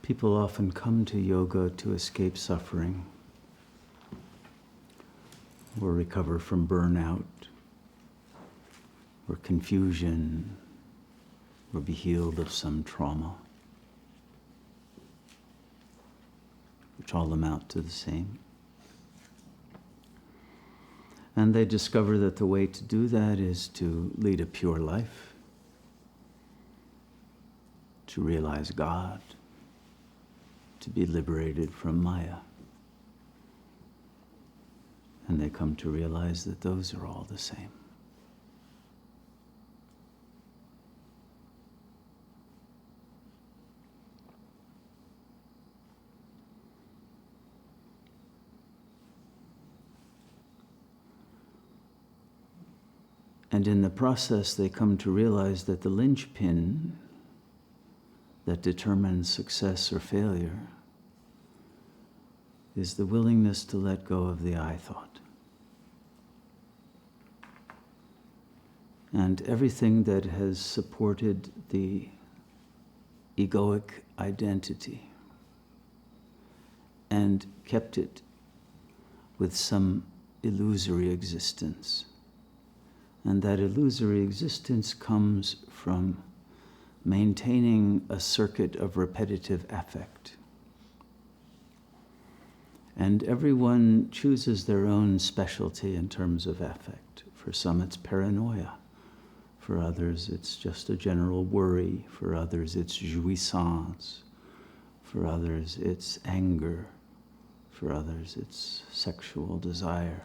People often come to yoga to escape suffering, or recover from burnout, or confusion, or be healed of some trauma, which all amount to the same. And they discover that the way to do that is to lead a pure life, to realize God, to be liberated from Maya. And they come to realize that those are all the same. And in the process, they come to realize that the linchpin that determines success or failure is the willingness to let go of the I thought. And everything that has supported the egoic identity and kept it with some illusory existence. And that illusory existence comes from maintaining a circuit of repetitive affect. And everyone chooses their own specialty in terms of affect. For some it's paranoia. For others it's just a general worry. For others it's jouissance. For others it's anger. For others it's sexual desire.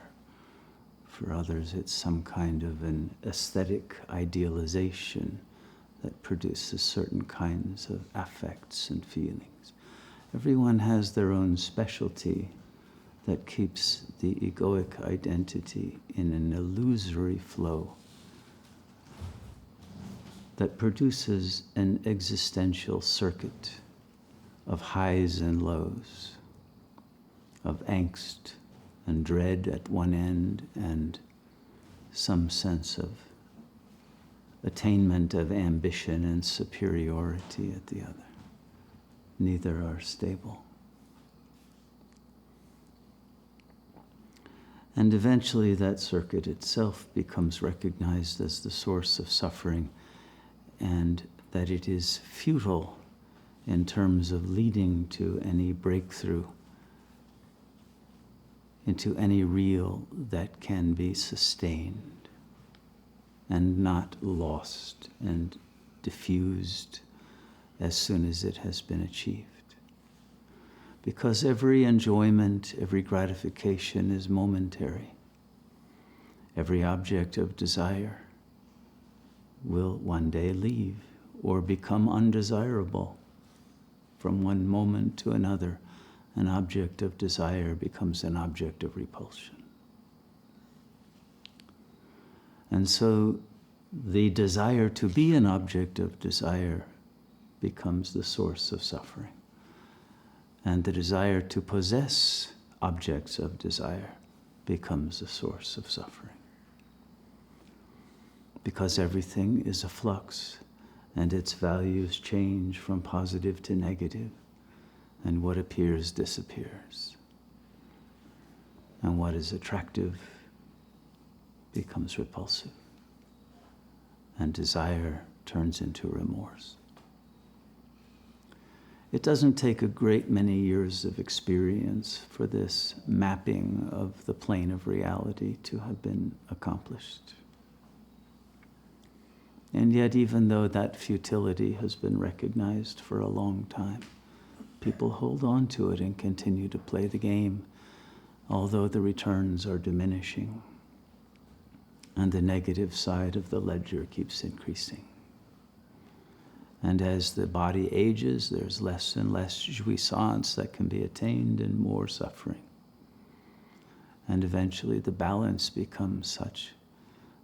For others it's some kind of an aesthetic idealization that produces certain kinds of affects and feelings. Everyone has their own specialty that keeps the egoic identity in an illusory flow that produces an existential circuit of highs and lows, of angst and dread at one end and some sense of attainment of ambition and superiority at the other. Neither are stable. And eventually that circuit itself becomes recognized as the source of suffering, and that it is futile in terms of leading to any breakthrough, into any real that can be sustained and not lost and diffused as soon as it has been achieved. Because every enjoyment, every gratification is momentary. Every object of desire will one day leave or become undesirable. From one moment to another, an object of desire becomes an object of repulsion. And so the desire to be an object of desire becomes the source of suffering. And the desire to possess objects of desire becomes the source of suffering. Because everything is a flux, and its values change from positive to negative, and what appears disappears. And what is attractive becomes repulsive, and desire turns into remorse. It doesn't take a great many years of experience for this mapping of the plane of reality to have been accomplished. And yet, even though that futility has been recognized for a long time, people hold on to it and continue to play the game, although the returns are diminishing and the negative side of the ledger keeps increasing. And as the body ages, there's less and less jouissance that can be attained and more suffering. And eventually the balance becomes such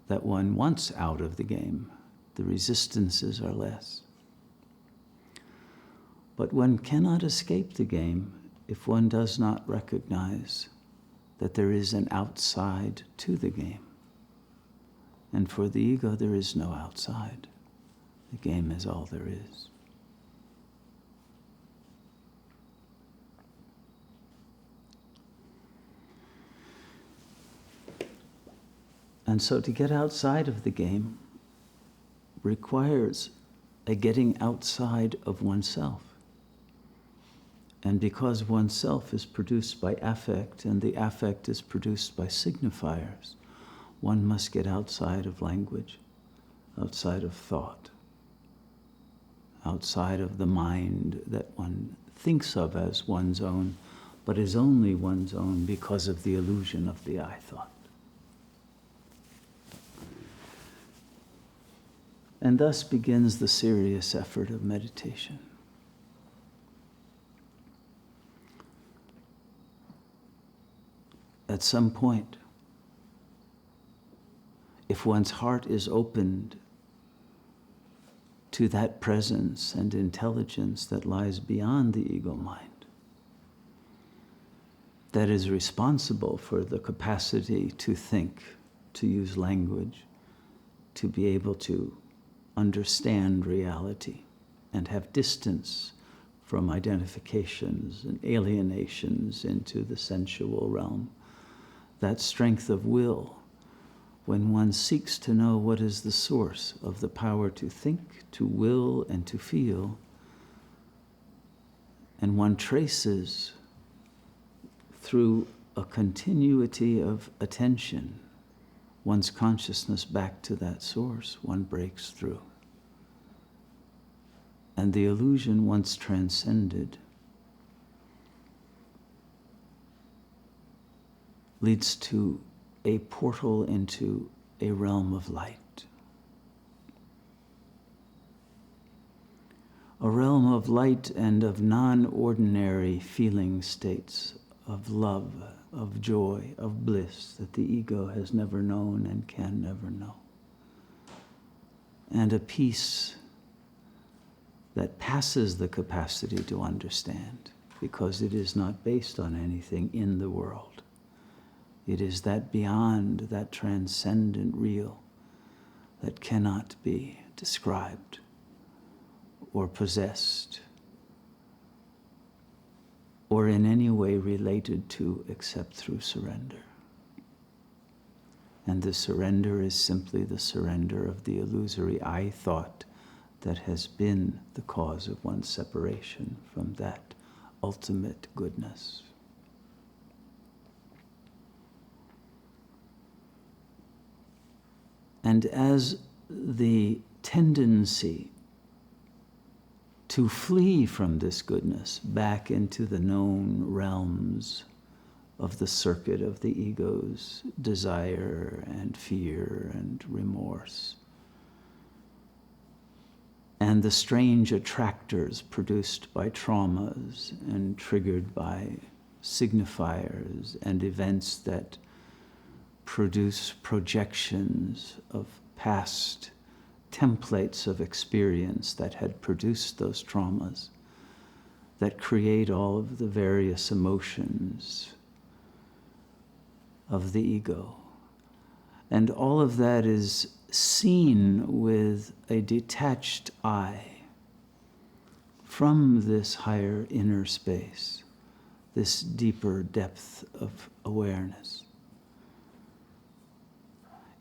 that one wants out of the game. The resistances are less. But one cannot escape the game if one does not recognize that there is an outside to the game. And for the ego, there is no outside. The game is all there is. And so to get outside of the game requires a getting outside of oneself. And because oneself is produced by affect, and the affect is produced by signifiers, one must get outside of language, outside of thought, outside of the mind that one thinks of as one's own, but is only one's own because of the illusion of the I thought. And thus begins the serious effort of meditation. At some point, if one's heart is opened to that presence and intelligence that lies beyond the ego mind, that is responsible for the capacity to think, to use language, to be able to understand reality and have distance from identifications and alienations into the sensual realm. That strength of will, when one seeks to know what is the source of the power to think, to will, and to feel, and one traces through a continuity of attention one's consciousness back to that source, one breaks through. And the illusion, once transcended, leads to a portal into a realm of light. A realm of light and of non-ordinary feeling states, of love, of joy, of bliss that the ego has never known and can never know. And a peace that passes the capacity to understand, because it is not based on anything in the world. It is that beyond, that transcendent real that cannot be described or possessed or in any way related to except through surrender. And the surrender is simply the surrender of the illusory I thought that has been the cause of one's separation from that ultimate goodness. And as the tendency to flee from this goodness back into the known realms of the circuit of the ego's desire and fear and remorse, and the strange attractors produced by traumas and triggered by signifiers and events that produce projections of past templates of experience that had produced those traumas, that create all of the various emotions of the ego. And all of that is seen with a detached eye from this higher inner space, this deeper depth of awareness.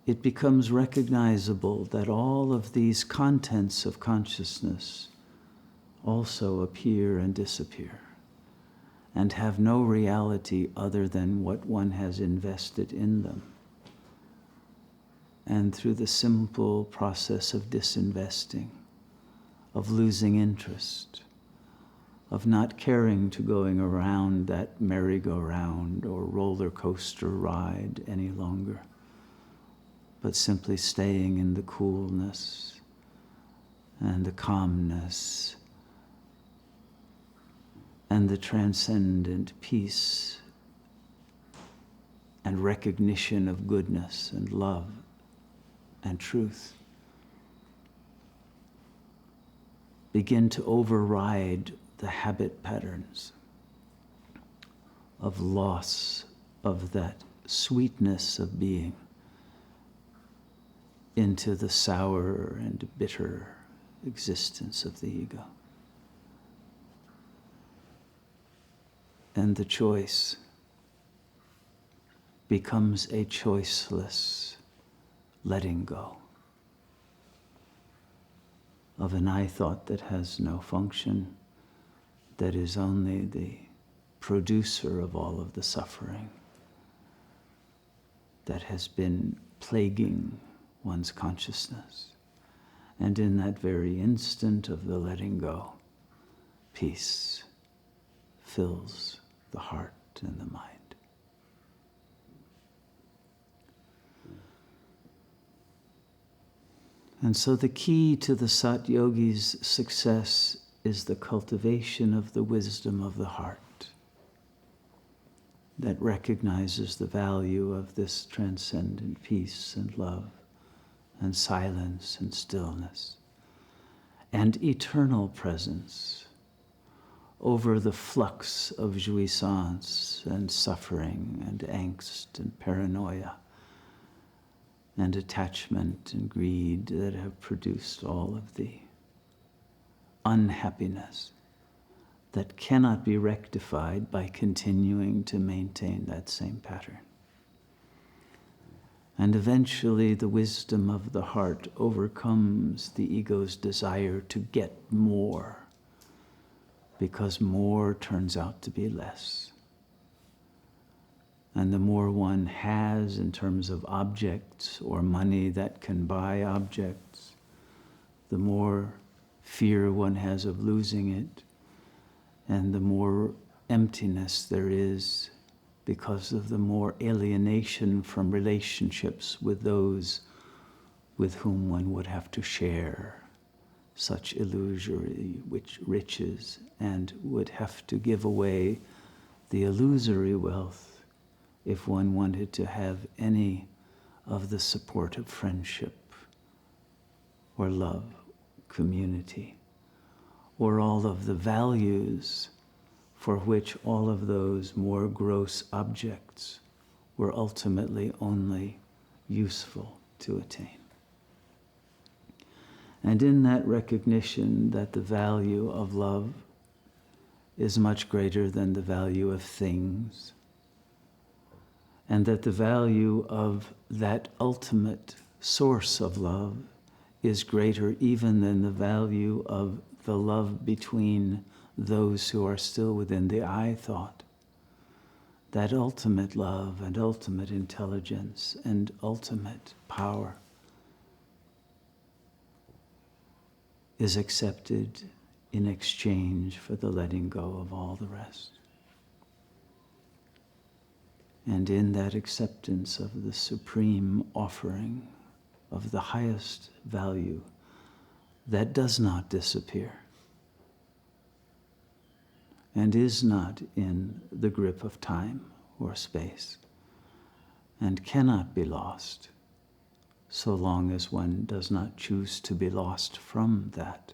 It becomes recognizable that all of these contents of consciousness also appear and disappear and have no reality other than what one has invested in them. And through the simple process of disinvesting, of losing interest, of not caring to going around that merry-go-round or roller coaster ride any longer, but simply staying in the coolness and the calmness and the transcendent peace and recognition of goodness and love and truth begin to override the habit patterns of loss of that sweetness of being into the sour and bitter existence of the ego. And the choice becomes a choiceless letting go of an I thought that has no function, that is only the producer of all of the suffering that has been plaguing one's consciousness. And in that very instant of the letting go, peace fills the heart and the mind. And so the key to the Sat Yogi's success is the cultivation of the wisdom of the heart that recognizes the value of this transcendent peace and love and silence and stillness and eternal presence over the flux of jouissance and suffering and angst and paranoia and attachment and greed that have produced all of the unhappiness that cannot be rectified by continuing to maintain that same pattern. And eventually the wisdom of the heart overcomes the ego's desire to get more, because more turns out to be less. And the more one has in terms of objects or money that can buy objects, the more fear one has of losing it, and the more emptiness there is because of the more alienation from relationships with those with whom one would have to share such illusory riches and would have to give away the illusory wealth if one wanted to have any of the support of friendship or love, community, or all of the values for which all of those more gross objects were ultimately only useful to attain. And in that recognition that the value of love is much greater than the value of things, and that the value of that ultimate source of love is greater even than the value of the love between those who are still within the I thought. That ultimate love and ultimate intelligence and ultimate power is accepted in exchange for the letting go of all the rest. And in that acceptance of the supreme offering of the highest value that does not disappear and is not in the grip of time or space and cannot be lost so long as one does not choose to be lost from that.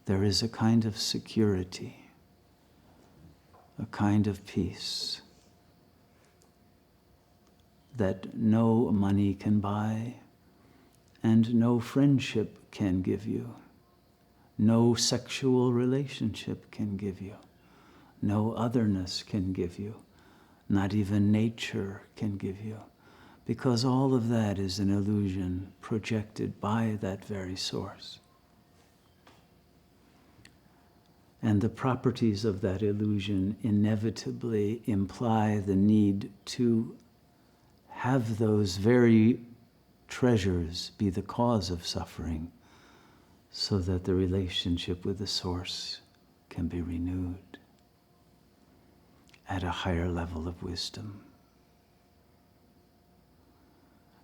There is a kind of security, a kind of peace that no money can buy and no friendship can give you, no sexual relationship can give you, no otherness can give you, not even nature can give you, because all of that is an illusion projected by that very source. And the properties of that illusion inevitably imply the need to have those very treasures be the cause of suffering so that the relationship with the source can be renewed at a higher level of wisdom.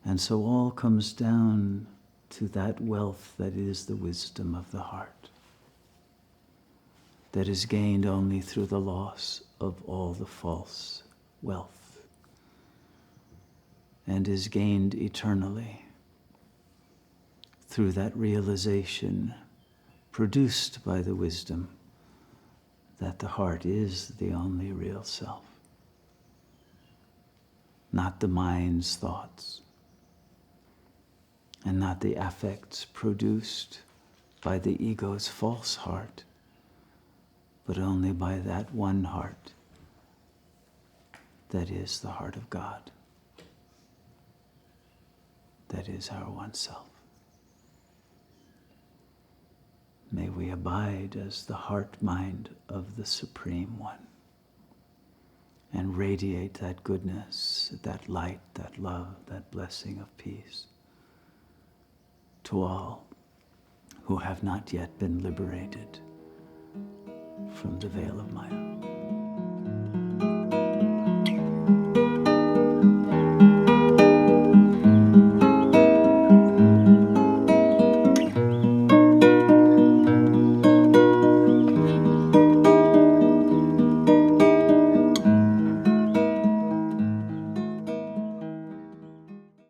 And so all comes down to that wealth that is the wisdom of the heart, that is gained only through the loss of all the false wealth, and is gained eternally through that realization produced by the wisdom that the heart is the only real self, not the mind's thoughts, and not the affects produced by the ego's false heart, but only by that one heart that is the heart of God. that is our one self. May we abide as the heart-mind of the Supreme One and radiate that goodness, that light, that love, that blessing of peace to all who have not yet been liberated from the veil of Maya.